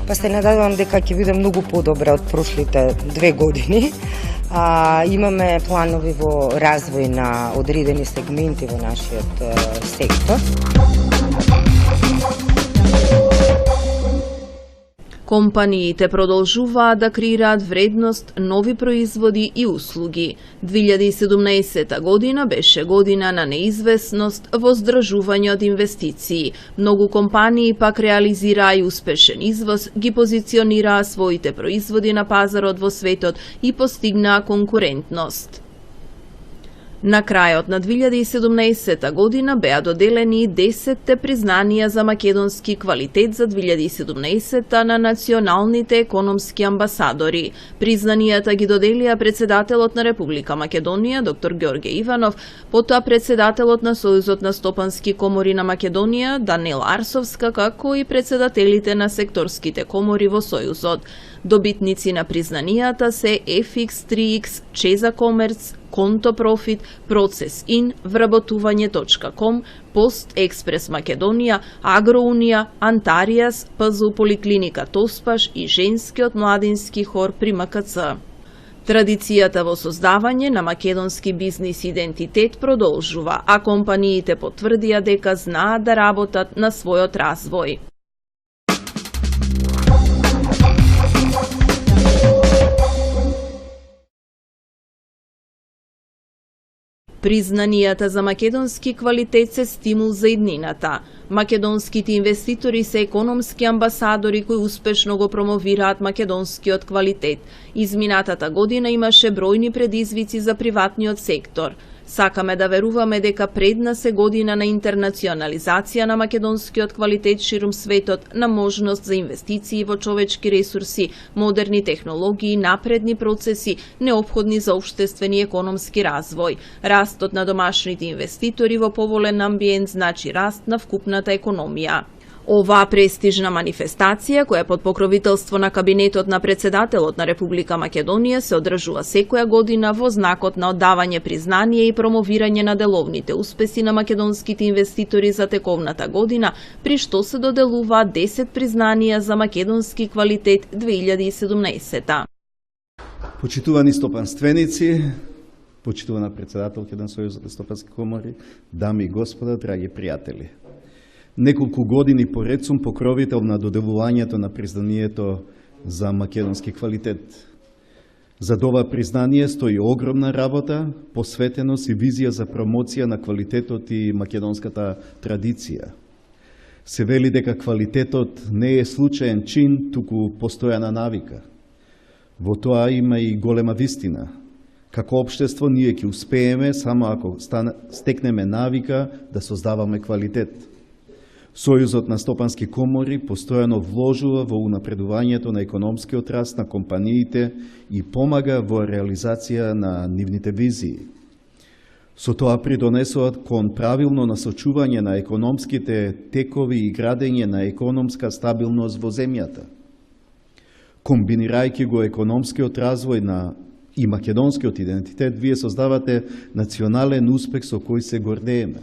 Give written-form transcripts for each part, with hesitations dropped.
па се надевам дека ќе биде многу подобра од прошлите 2 години. Имаме планови во развој на одредени сегменти во нашиот сектор. Компаниите продолжуваат да креираат вредност, нови производи и услуги. 2017 година беше година на неизвестност во здржување од инвестиции. Многу компании пак реализираа и успешен извоз, ги позиционираа своите производи на пазарот во светот и постигнаа конкурентност. На крајот на 2017 година беа доделени 10 признанија за македонски квалитет за 2017 на националните економски амбасадори. Признанијата ги доделија председателот на Република Македонија, доктор Ѓорѓе Иванов, потоа председателот на Сојузот на стопански комори на Македонија, Даниела Арсовска, како и председателите на секторските комори во Сојузот. Добитници на признанијата се FX3X, Чеза Комерц, Конто Профит, Процес Ин, Вработување.ком, Пост Експрес Македонија, Агроунија, Антаријас, ПЗУ Поликлиника Тоспаш и Женскиот младински хор при МКЦ. Традицијата во создавање на македонски бизнис идентитет продолжува, а компаниите потврдија дека знаат да работат на својот развој. Признанијата за македонски квалитет се стимул за иднината. Македонските инвеститори се економски амбасадори кои успешно го промовираат македонскиот квалитет. Изминатата година имаше бројни предизвици за приватниот сектор. Сакаме да веруваме дека пред нас е година на интернационализација на македонскиот квалитет ширум светот, на можност за инвестиции во човечки ресурси, модерни технологии, напредни процеси, неопходни за општествен и економски развој. Растот на домашните инвеститори во поволен амбиент значи раст на вкупната економија. Оваа престижна манифестација, која е под покровителство на кабинетот на председателот на Република Македонија, се одржува секоја година во знакот на оддавање признание и промовирање на деловните успеси на македонските инвеститори за тековната година, при што се доделуваат 10 признанија за македонски квалитет 2017. Почитувани стопанственици, почитувана председателка на Сојузот на стопански комори, дами и господа, драги пријатели. Неколку години поред сум покровител на доделувањето на признанието за македонски квалитет. За ова признание стои огромна работа, посветеност и визија за промоција на квалитетот и македонската традиција. Се вели дека квалитетот не е случаен чин, туку постојана навика. Во тоа има и голема вистина. Како општество ние ќе успееме само ако стекнеме навика да создаваме квалитет. Сојузот на стопански комори постојано вложува во унапредувањето на економскиот раст на компаниите и помага во реализација на нивните визии. Со тоа придонесуваат кон правилно насочување на економските текови и градење на економска стабилност во земјата. Комбинирајќи го економскиот развој и македонскиот идентитет, вие создавате национален успех со кој се гордееме.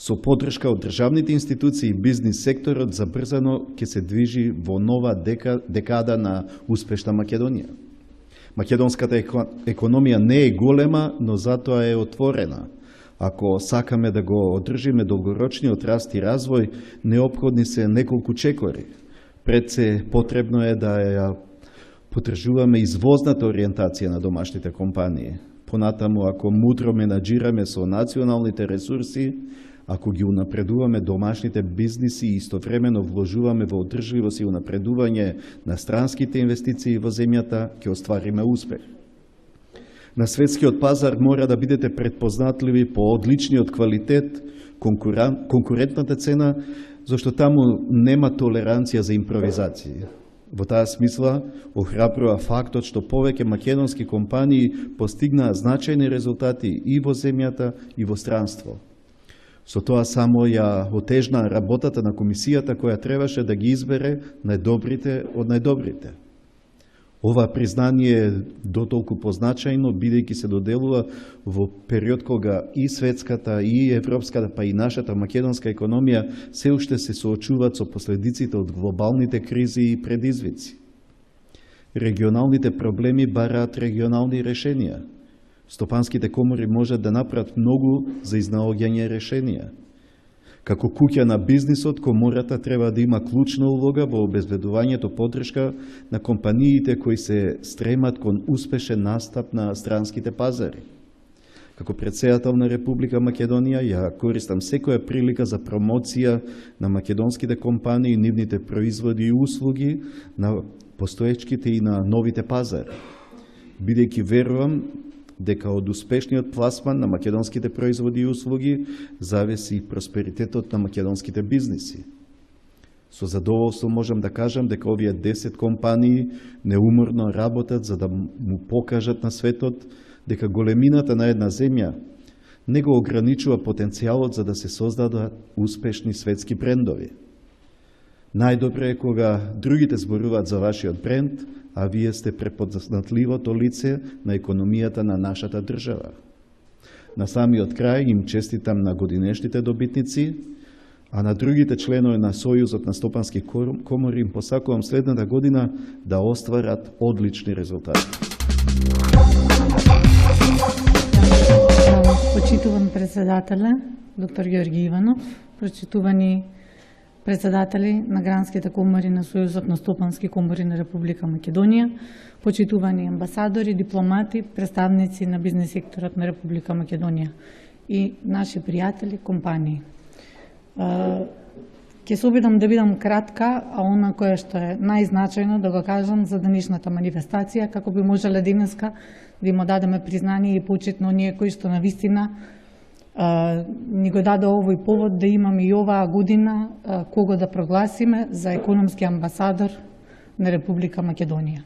Со поддршка од државните институции и бизнис секторот забрзано ќе се движи во нова декада на успешна Македонија. Македонската економија не е голема, но затоа е отворена. Ако сакаме да го одржиме долгорочниот раст и развој, неопходни се неколку чекори. Пред се потребно е да ја потржуваме извозната ориентација на домашните компании. Понатаму, ако мудро менаџираме со националните ресурси, ако ги унапредуваме домашните бизниси и истовремено вложуваме во одржливост и унапредување на странските инвестиции во земјата, ќе оствариме успех. На светскиот пазар мора да бидете предпознатливи по одличниот квалитет, конкурентната цена, зашто таму нема толеранција за импровизации. Во таа смисла охрабрува фактот што повеќе македонски компании постигнаа значајни резултати и во земјата и во странство. Со тоа само ја отежна работата на комисијата која требаше да ги избере најдобрите од најдобрите. Ова признание е дотолку позначајно, бидејќи се доделува во период кога и светската, и европската, па и нашата македонска економија се уште се соочуваат со последиците од глобалните кризи и предизвици. Регионалните проблеми бараат регионални решенија. Стопанските комори можат да направат многу за изнаоѓање решенија. Како куќа на бизнисот, комората треба да има клучна улога во обезбедувањето поддршка на компаниите кои се стремат кон успешен настап на странските пазари. Како претседател на Република Македонија, ја користам секоја прилика за промоција на македонските компании, нивните производи и услуги на постоечките и на новите пазари. Бидејќи верувам дека од успешниот пласман на македонските производи и услуги зависи и просперитетот на македонските бизниси. Со задоволство можам да кажам дека овие 10 компании неуморно работат за да му покажат на светот дека големината на една земја не го ограничува потенцијалот за да се создадат успешни светски брендови. Најдобре е кога другите зборуваат за вашиот бренд, а вие сте препознатливото лице на економијата на нашата држава. На самиот крај им честитам на годинешните добитници, а на другите членови на Сојузот на стопански комори им посакувам следната година да остварат одлични резултати. Почитуван председателе, доктор Георги Иванов, почитувани председатели на гранските комори на Сојузот на стопански комори на Република Македонија, почитувани амбасадори, дипломати, представници на бизнес секторот на Република Македонија и наши пријатели, компании. Ќе се обидам да бидам кратка, а она кое што е најзначајно да го кажам за денешната манифестација, како би можеле денеска да им дадеме признание и почит на оние кои што навистина ни го даде овој повод да имаме и оваа година кого да прогласиме за економски амбасадор на Република Македонија.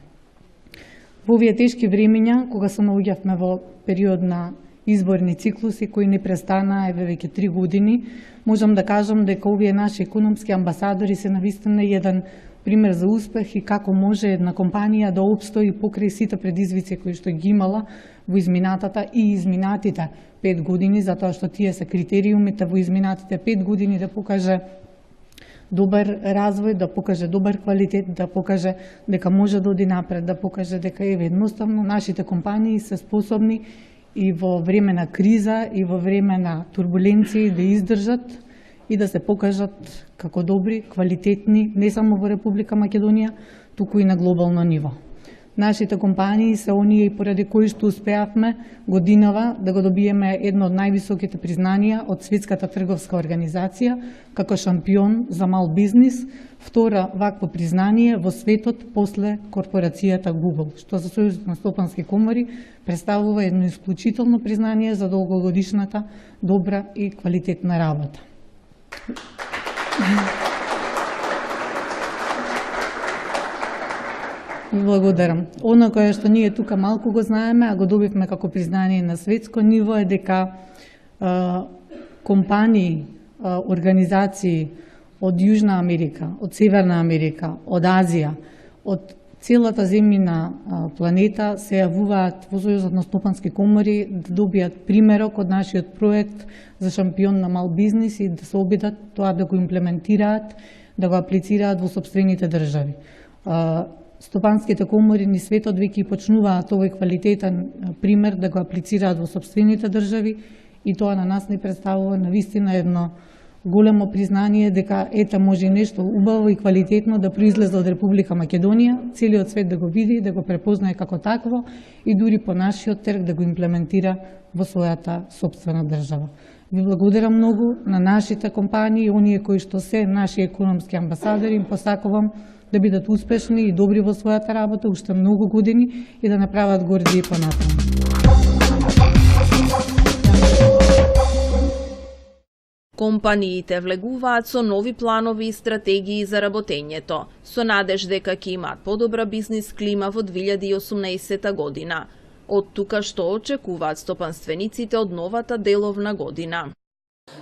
Во овие тешки времиња, кога се наоѓавме во период на изборни циклуси кои не престанаа веќе 3 години, можам да кажам дека овие наши економски амбасадори се навистина еден пример за успех и како може една компанија да опстои покрај сите предизвици кои што ги имала во изминатата и изминатите 5 години, затоа што тие се критериумите во изминатите 5 години да покаже добар развој, да покаже добар квалитет, да покаже дека може да оди напред, да покаже дека едноставно нашите компании се способни и во време на криза и во време на турбуленции да издржат и да се покажат како добри, квалитетни, не само во Република Македонија, туку и на глобално ниво. Нашите компании се оние и поради кои што успеавме годинава да го добиеме едно од највисоките признанија од Светската трговска организација како шампион за мал бизнис, втора вакво признание во светот после корпорацијата Google, што за Сојузот на стопански комори представува едно исклучително признание за долгогодишната добра и квалитетна работа. Благодарам. Оно кое што ние тука малку го знаеме, а го добивме како признание на светско ниво е дека компании, организации од Јужна Америка, од Северна Америка, од Азија, од целата земјина планета се јавуваат во Сојузот на стопански комори да добијат примерок од нашиот проект за шампион на мал бизнис и да се обидат тоа да го имплементираат, да го аплицираат во сопствените држави. Стопанските комори ни светот веќе почнуваат овој квалитетен пример да го аплицираат во сопствените држави и тоа на нас ни представува навистина едно големо признание дека ета може нешто убаво и квалитетно да произлезе од Република Македонија, целиот свет да го види, да го препознае како такво и дури по нашиот трг да го имплементира во својата сопствена држава. Ви благодарам многу на нашите компании, оние кои што се наши економски амбасадори, им посакувам да бидат успешни и добри во својата работа уште многу години и да направат горди и понатаму. Компаниите влегуваат со нови планови и стратегии за работењето, со надеж дека ќе имаат подобра бизнис клима во 2018 година. Од тука што очекуваат стопанствениците од новата деловна година.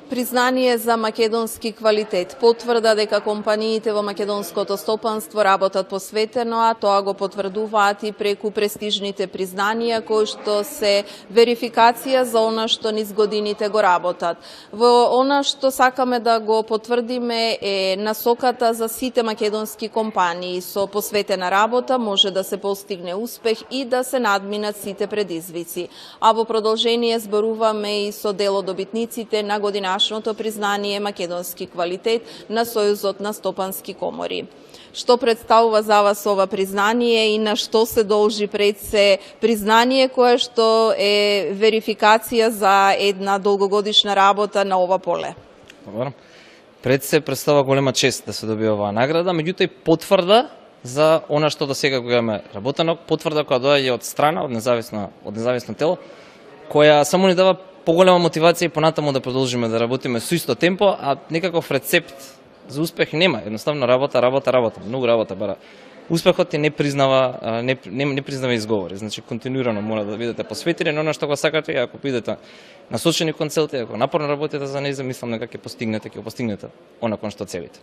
Признание за македонски квалитет, потврда дека компаниите во македонското стопанство работат посветено, а тоа го потврдуваат и преку престижните признанија кои што се верификација за она што низ годините го работат. Во она што сакаме да го потврдиме е насоката за сите македонски компании. Со посветена работа може да се постигне успех и да се надминат сите предизвици. А во продолжение зборуваме и со дел од добитниците на годинашното признание македонски квалитет на Сојузот на стопански комори. Што представува за вас ова признание и на што се должи пред се признание кое што е верификација за една долгогодишна работа на ова поле? Добро. Пред се представува голема чест да се добие оваа награда, меѓутоа и потврда за она што до сега го имаме работено, потврда која доаѓа од страна, од независно тело, која само ни дава поголема мотивација и понатаму да продолжиме да работиме со исто темпо, а некаков рецепт за успех нема. Едноставно работа, многу работа бара. Успехот не признава изговори. Значи континуирано мора да бидете посветени на она што го сакате, ако бидете насочени кон целта, ако напорно работите за неја, мислам дека ќе постигнете она кон што целите.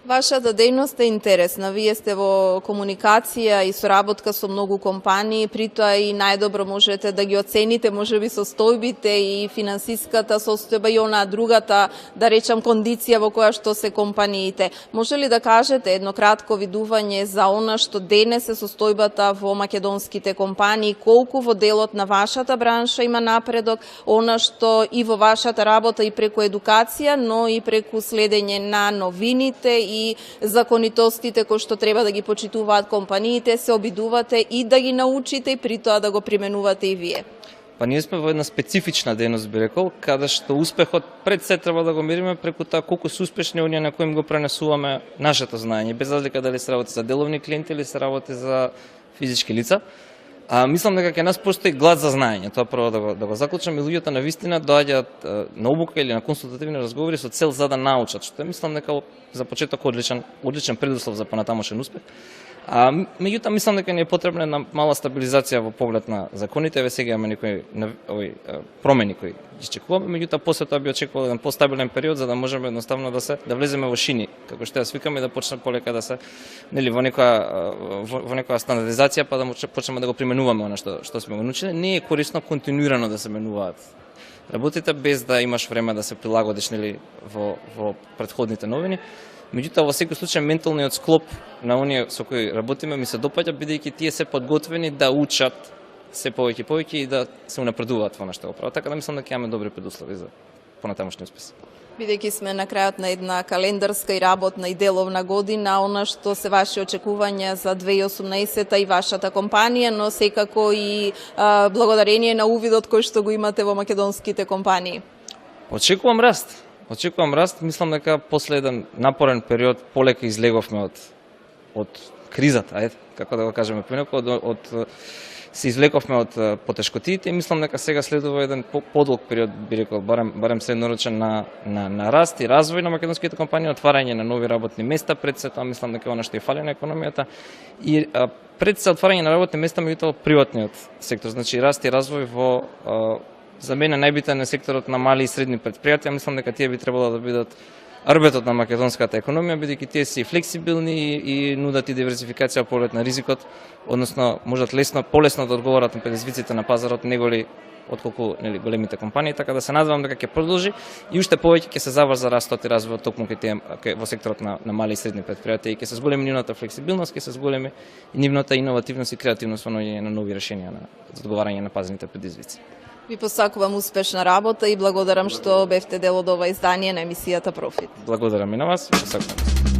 Вашата дејност е интересна. Вие сте во комуникација и соработка со многу компании, притоа и најдобро можете да ги оцените, можеби состојбите и финансиската состојба и она другата, да речам, кондиција во која што се компаниите. Може ли да кажете едно кратко видување за она што денес е состојбата во македонските компании, колку во делот на вашата бранша има напредок, она што и во вашата работа и преку едукација, но и преку следење на новините и законитостите кои што треба да ги почитуваат компаниите, се обидувате и да ги научите и при тоа да го применувате и вие? Па ние сме во една специфична дејност, би рекол, каде што успехот пред се треба да го мериме преку тоа колку се успешни оние на кои им го пренесуваме нашето знаење, без разлика дали се работи за деловни клиенти или се работи за физички лица. Мислам дека кај нас постои глад за знаење, тоа прво да го заклучам, и луѓето навистина доаѓаат на обука или на консултативни разговори со цел за да научат, што мислам дека за почеток одличен предуслов за понатамошен успех. Меѓутоа мислам дека ни е потребна една мала стабилизација во поглед на законите, еве сега имаме некои промени кои изчекуваме, меѓутоа после тоа би очекувал еден постабилен период за да можеме едноставно да влеземе во шини, како што ја свикаме, да почне полека да се во некоја стандардизација, па да почнеме да го применуваме она што сме го научиле. Не е корисно континуирано да се менуваат работите без да имаш време да се прилагодиш во претходните новини. Меѓутоа, во секој случај, менталниот склоп на оние со кои работиме ми се допаѓа, бидејќи тие се подготвени да учат се повеќе и да се унапредуваат во нешто го прават. Така да мислам дека имаме добри предуслови за понатамошни успеси. Бидејќи сме на крајот на една календарска и работна и деловна година, она што се ваши очекувања за 2018 и вашата компанија, но секако и благодарение на увидот кој што го имате во македонските компании. Очекувам раст, мислам дека после еден напорен период полека излеговме од кризата, како да го кажеме, се извлековме од потешкотиите и мислам дека сега следува еден подолг период, би рекол, барем среднорочен на раст и развој на македонските компании, отварање на нови работни места, пред се тоа мислам дека она што и фали на економијата и пред се отварање на работни места меѓутоа приватниот сектор, значи раст и развој во за мене најбитен е секторот на мали и средни предпријатија, мислам дека тие би требало да бидат арбетот на македонската економија, бидејќи тие се и флексибилни и нудат и диверсификација по поглед на ризикот, односно можат полесно да одговорат на предизвиците на пазарот неголи отколку големите компании, така да се надевам дека ќе продолжи и уште повеќе ќе се заврза растот и развојот токму во секторот на мали и средни предпријатија и ќе се зголеми нивната флексибилност, ќе се зголеми и нивната иновативност и креативност во наоѓање на нови решенија за одговарање на пазарните предизвици. Ви посакувам успешна работа и благодарам што бевте дел од ова издание на емисијата Профит. Благодарам и на вас, посакувам.